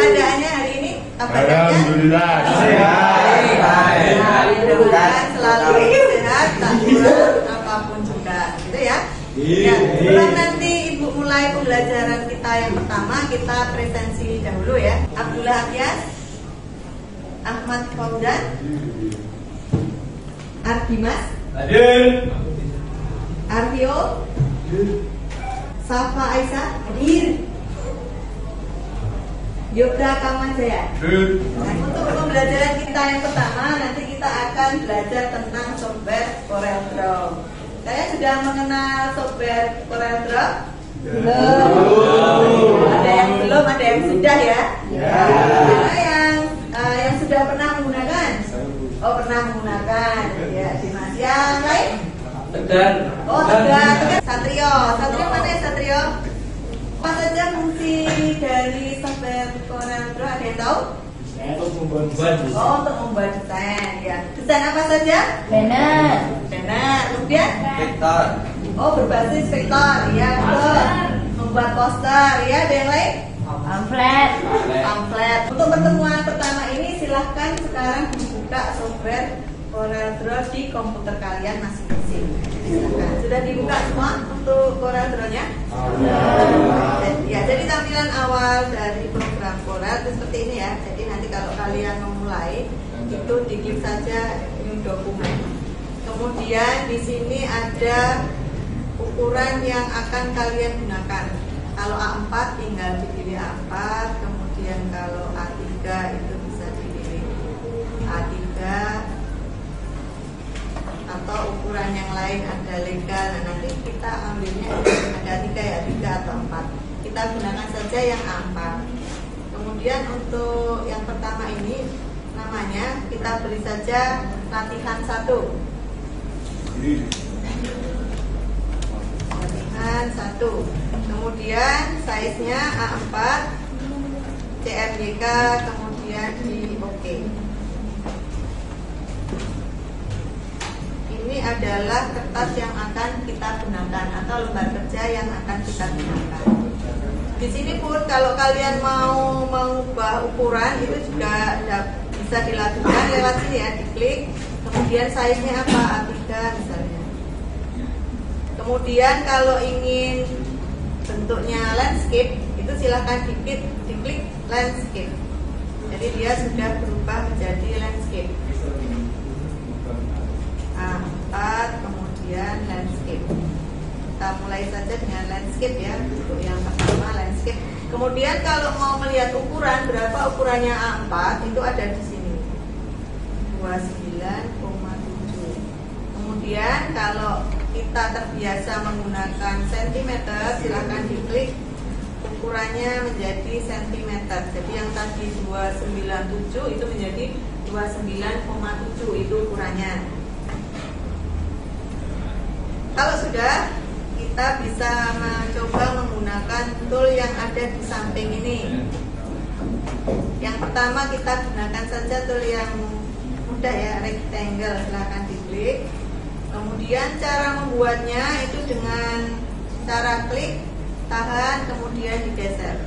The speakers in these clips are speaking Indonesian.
keadaannya hari ini? Alhamdulillah sehat. Mudah-mudahan selalu sehat, tak kurang apapun juga, gitu ya. Ya, sebelum nanti Ibu mulai pembelajaran kita yang pertama, kita presensi dahulu ya. Abdullah Akyas, Ahmad Fauzan, Ardimas, Hadir. Arvio, Safa Aisyah, hadir. Yoga Kamajaya. Nah, untuk pembelajaran kita yang pertama, nanti kita akan belajar tentang software CorelDRAW. Saya sudah mengenal software CorelDRAW? Belum. Ada yang belum, ada yang sudah ya. Karena yang sudah pernah menggunakan? Oh, pernah menggunakan. Ya, Dimas. Yang lain? Tegar. Oh, Tegar. Satrio. Satrio mana ya, Satrio? Apa saja fungsi dari software CorelDRAW? Ada yang tahu? Oh, untuk membuat desain ya. Desain apa saja? Banner. Banner. Kemudian? Vektor. Oh, berbasis vektor ya. Betul. Membuat poster ya. Ada yang lain? Pamflet. Pamflet. Untuk pertemuan pertama ini silahkan sekarang dibuka software CorelDRAW di komputer kalian masing-masing. Silakan. Sudah dibuka semua untuk CorelDRAW-nya? Ya, jadi tampilan awal dari program Corel itu seperti ini ya. Jadi nanti kalau kalian memulai itu diklik saja new dokumen. Kemudian di sini ada ukuran yang akan kalian gunakan. Kalau A4 tinggal dipilih A4, kemudian kalau A3 itu bisa dipilih A3 atau ukuran yang lain ada legal. Nah, nanti kita ambilnya ada 3 ya, 3 atau 4. Kita gunakan saja yang A4. Kemudian untuk yang pertama ini namanya kita beri saja latihan 1. Latihan 1. Kemudian size-nya A4, CMYK, kemudian di OK. Ini adalah kertas yang akan kita gunakan atau lembar kerja yang akan kita gunakan. Di sini pun kalau kalian mau mengubah ukuran itu juga bisa dilakukan lewat sini ya, diklik. Kemudian size-nya apa? A3 misalnya. Kemudian kalau ingin bentuknya landscape itu silahkan diklik landscape. Jadi dia sudah berubah menjadi landscape. A4 kemudian landscape. Kita mulai saja dengan landscape ya. Untuk yang pertama landscape. Kemudian kalau mau melihat ukuran berapa ukurannya A4 itu ada di sini 29,7. Kemudian kalau kita terbiasa menggunakan cm, silahkan diklik ukurannya menjadi cm. Jadi yang tadi 297 itu menjadi 29,7 itu ukurannya. Kalau sudah, kita bisa mencoba menggunakan tool yang ada di samping ini. Yang pertama kita gunakan saja tool yang mudah ya, rectangle, silahkan diklik. Kemudian cara membuatnya itu dengan cara klik, tahan, kemudian digeser,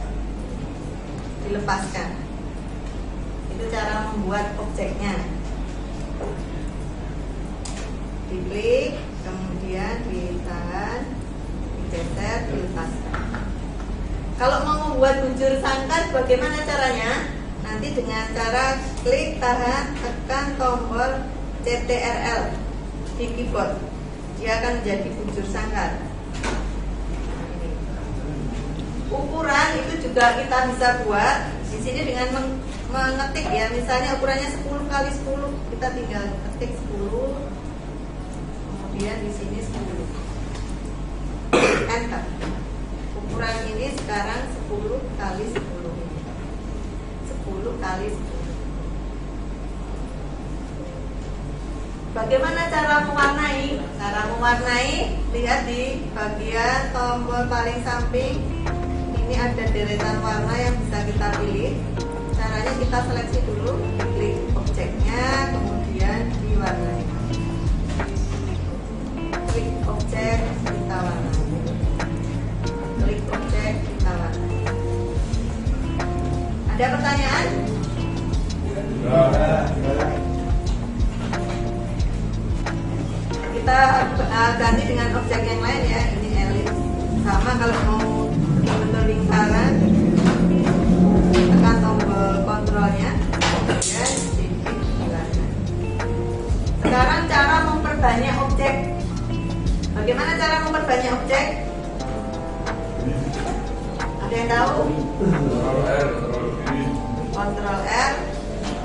dilepaskan. Itu cara membuat objeknya. Diklik, kemudian ditahan, digeser, dilepaskan. Kalau mau membuat bujur sangkar bagaimana caranya? Nanti dengan cara klik, tahan, tekan tombol CTRL di keyboard, dia akan menjadi bujur sangkar. Ukuran itu juga kita bisa buat di sini dengan mengetik ya. Misalnya ukurannya 10 kali 10, kita tinggal ketik 10. Kemudian di sini 10. Enter. Ukuran ini sekarang 10 kali 10. 10 kali 10. Bagaimana cara mewarnai? Cara mewarnai, lihat di bagian tombol paling samping. Ini ada deretan warna yang bisa kita pilih. Caranya kita seleksi dulu, klik objeknya, kemudian diwarnai. Klik objek, kita warnai. Klik objek, kita warnai. Ada Ada pertanyaan? Kita ganti dengan objek yang lain ya. Ini elips. Sama kalau mau betul-betul lingkaran, tekan tombol kontrolnya. Ya, sekarang cara memperbanyak objek. Bagaimana cara memperbanyak objek? Ada yang tahu? Kontrol R,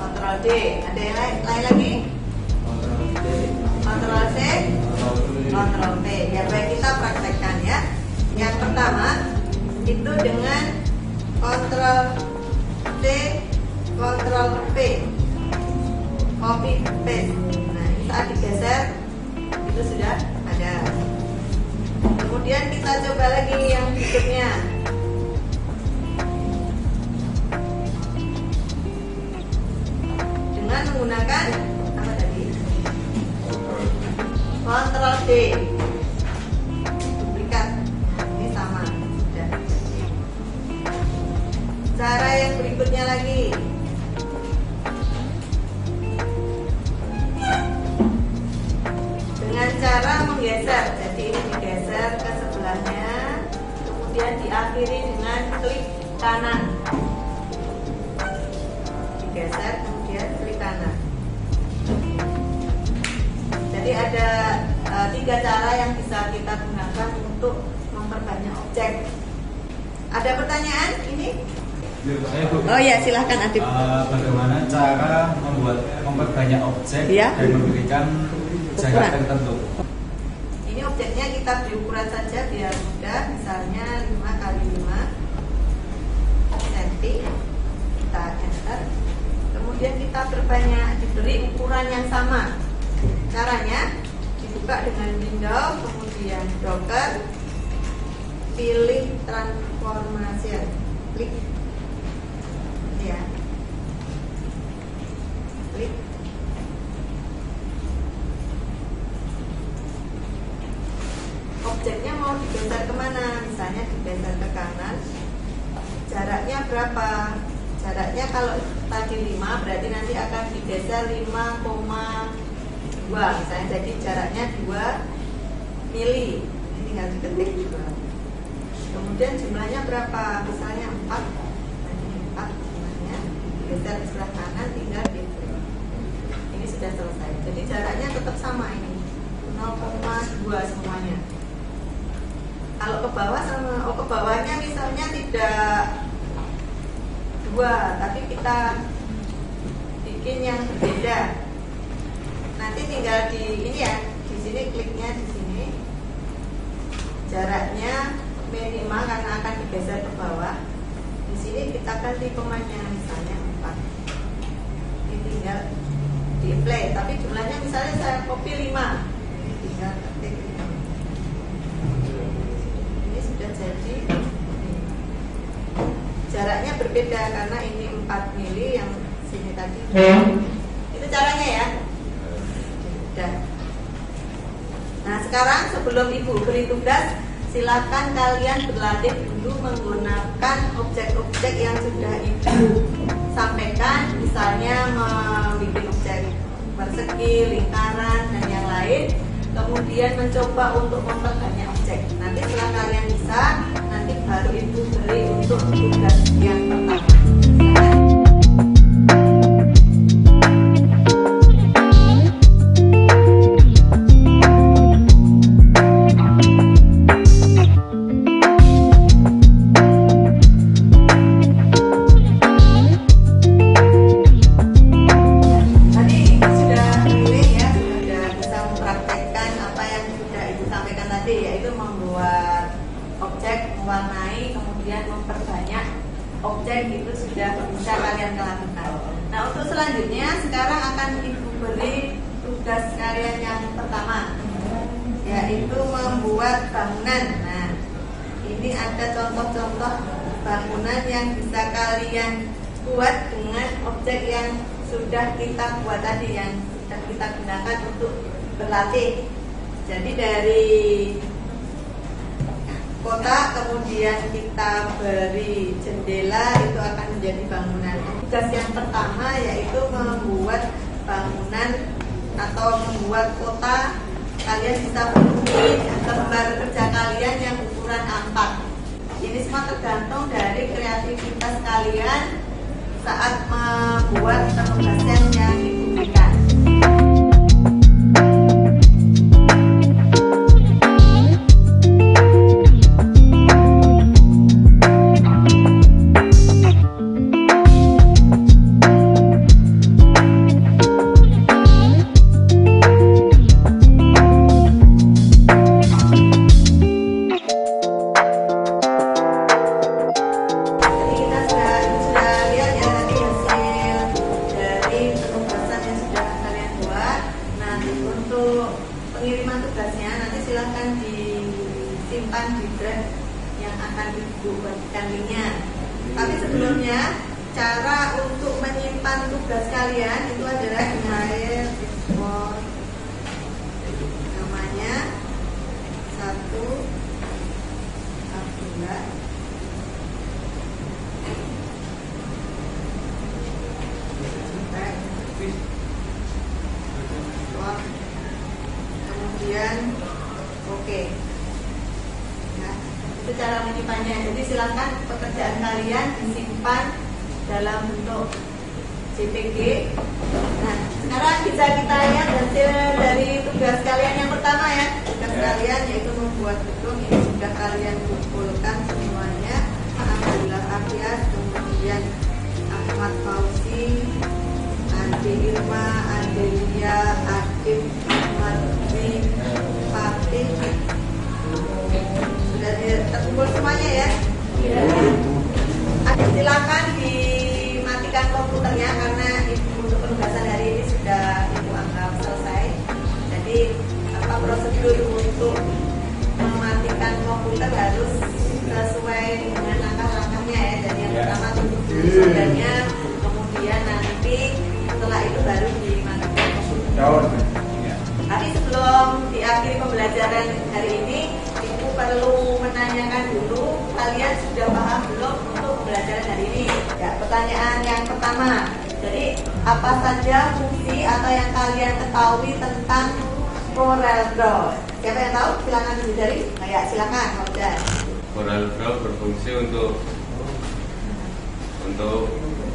Kontrol D. Ada yang lain lagi? Kontrol C, Kontrol V. Ya baik, kita praktekkan ya. Yang pertama itu dengan Kontrol C, Kontrol V, copy paste. Nah ini saat digeser itu sudah ada. Kemudian kita coba lagi yang berikutnya. Dengan menggunakan apa tadi? Kontrol D, duplikat. Ini sama sudah. Cara yang berikutnya lagi, dengan cara menggeser. Jadi ini digeser ke sebelahnya, kemudian diakhiri dengan klik kanan. Digeser kemudian klik kanan. Jadi ada 3 cara yang bisa kita gunakan untuk memperbanyak objek. Ada pertanyaan ini? Oh ya, silahkan Adib. Bagaimana cara memperbanyak objek Ya. dan memberikan jarak tertentu? Ini objeknya kita beri ukuran saja biar mudah. Misalnya 5 kali 5 cm. Kita enter. Kemudian kita perbanyak, diberi ukuran yang sama. Caranya dibuka dengan window, kemudian Docker, pilih transformation, klik, ya, klik. Objeknya mau digeser kemana? Misalnya digeser ke kanan. Jaraknya berapa? Jaraknya kalau tadi 5 berarti nanti akan digeser 5,2 misalnya, jadi jaraknya 2 mili. Ini tinggal diketik juga. Kemudian jumlahnya berapa? Misalnya 4. Nah, ini 4 jumlahnya. Digeser ke sebelah kanan, tinggal diklik. Ini sudah selesai. Jadi jaraknya tetap sama ini. 0,2 semuanya. Kalau ke bawah sama ke bawahnya misalnya tidak 2, tapi kita bikin yang berbeda. Nanti tinggal di ini ya, di sini kliknya di sini. Jaraknya minimal karena akan digeser ke bawah. Di sini kita ganti komanya misalnya 4. Ini tinggal di play, tapi jumlahnya misalnya saya copy 5. Ini tinggal ketik 5. Ini sudah jadi. Jaraknya berbeda karena ini 4 mili, yang sini tadi. Itu caranya ya. Udah. Nah sekarang sebelum Ibu beri tugas, silakan kalian berlatih dulu menggunakan objek-objek yang sudah Ibu sampaikan, misalnya membuat objek persegi, lingkaran, dan yang lain. Kemudian mencoba untuk memperbanyak objek. Nanti setelah kalian bisa, nanti baru Ibu beri untuk tugas yang pertama. Yaitu membuat objek, mewarnai, kemudian memperbanyak objek, itu sudah bisa kalian lakukan. Nah untuk selanjutnya sekarang akan Ibu beri tugas kalian yang pertama, yaitu membuat bangunan. Nah ini ada contoh-contoh bangunan yang bisa kalian buat dengan objek yang sudah kita buat tadi, yang sudah kita gunakan untuk berlatih. Jadi dari kotak, kemudian kita beri jendela, itu akan menjadi bangunan. Tugas yang pertama yaitu membuat bangunan atau membuat kota. Kalian bisa penuhi lembar kerja kalian yang ukuran A4. Ini semua tergantung dari kreativitas kalian saat membuat penugasan yang diberikan. Pengiriman tugasnya nanti silahkan disimpan di drive yang akan dibuatkan linknya. Tapi sebelumnya, cara untuk menyimpan tugas kalian itu adalah file export, namanya 1 Abdullah. Kemudian oke. Nah, itu cara menyimpannya. Jadi silakan pekerjaan kalian disimpan dalam bentuk JPG. Nah, sekarang bisa kita lihat hasil dari tugas kalian yang pertama ya. Tugas kalian yaitu membuat gedung. Ini sudah kalian kumpulkan semuanya. Alhamdulillah Afias, kemudian Ahmad Fauzi, Andi Irma, Adelia, Adib, Madri, Fatih. Sudah terkumpul semuanya ya? Iya. Silakan dimatikan komputernya karena untuk penugasan hari ini sudah Ibu anggap selesai. Jadi prosedur untuk mematikan komputer harus sesuai dengan langkah-langkahnya ya. Jadi yang pertama tutup dulu soldanya, kemudian nanti setelah itu baru dimatikan komputer. Tapi sebelum diakhiri pembelajaran hari ini, Ibu perlu menanyakan dulu kalian sudah paham belum untuk pembelajaran hari ini. Ya, pertanyaan yang pertama. Jadi apa saja fungsi atau yang kalian ketahui tentang CorelDRAW? Siapa yang tahu? Silakan dijari. Nah, ya, silakan, Fauzan. CorelDRAW berfungsi untuk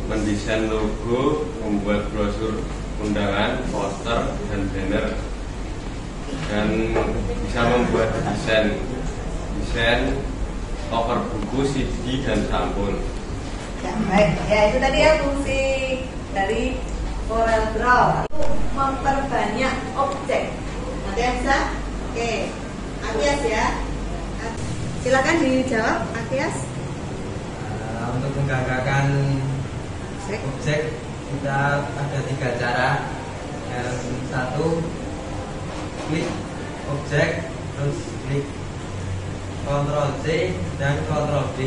mendesain logo, membuat brosur undangan, poster, dan banner, dan bisa membuat desain cover buku, CD, dan sampul. Ya, baik. Ya, itu tadi ya fungsi dari CorelDRAW. Memperbanyak objek. Nanti yang bisa? Oke. Akias ya. Silakan dijawab, Akias. Untuk menggagalkan objek kita ada 3 cara. Yang satu, klik objek, terus klik Ctrl C dan Ctrl V.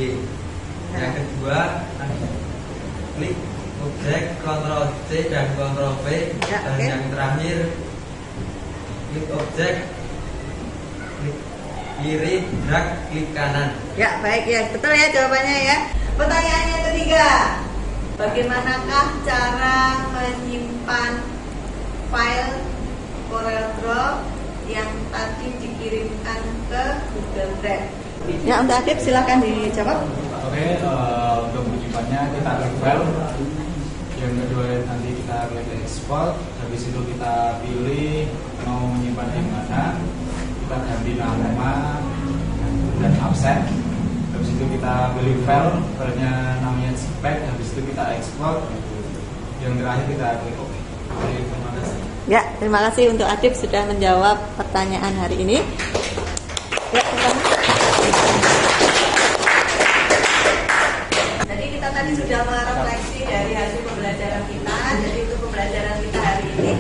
Yang kedua, klik objek, Ctrl C dan Ctrl V. Dan yang terakhir, klik objek, klik kiri, drag, klik kanan. Ya, baik ya, betul ya jawabannya ya. Pertanyaan yang ketiga, bagaimanakah cara menyimpan file CorelDRAW yang tadi dikirimkan ke Google Drive? Ya, untuk Adib silakan dijawab. Oke, untuk menyimpannya kita klik file. Yang kedua nanti kita klik export. Habis itu kita pilih mau menyimpan di mana. Kita ganti nama dan offset. Habis itu kita pilih file, filenya namanya JPEG. Habis itu kita ekspor. Yang terakhir kita klik OK. Terima kasih. Ya, terima kasih untuk Adib sudah menjawab pertanyaan hari ini. Ya, jadi kita tadi sudah merefleksi dari hasil pembelajaran kita. Jadi untuk pembelajaran kita hari ini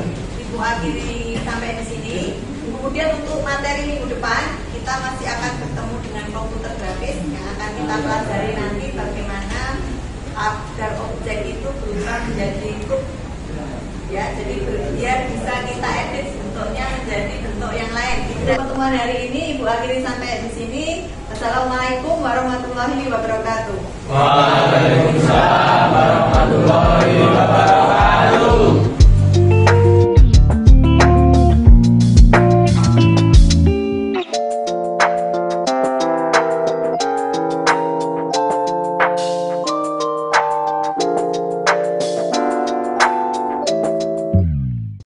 Ibu akhiri sampai di sini. Kemudian untuk materi minggu depan kita masih akan bertemu dengan komputer grafis yang akan kita pelajari nanti bagaimana agar objek itu berubah menjadi kub. Ya, jadi biar bisa kita edit bentuknya menjadi bentuk yang lain. Sudah pertemuan hari ini Ibu akhiri sampai di sini. Assalamualaikum warahmatullahi wabarakatuh. Waalaikumsalam warahmatullahi